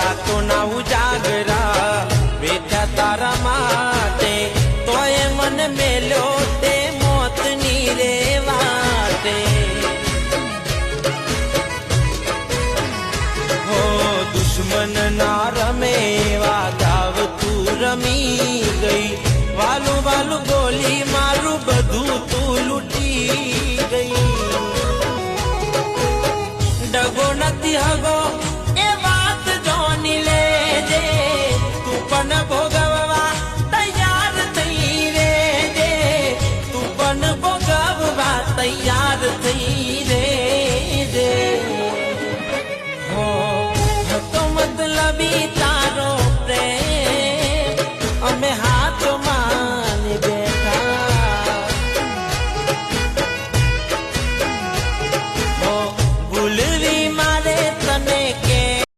રાતોના ઉજાગરા બેઠા તારા માટે તોય મને મેલ્યો તે મોતની રે વાટે હો દુશ્મન ના રમે દાવ તું રમી ગઈ વાલું વાલું બોલી મારું બધું તું લૂટી ગઈ ડગો નથી હગો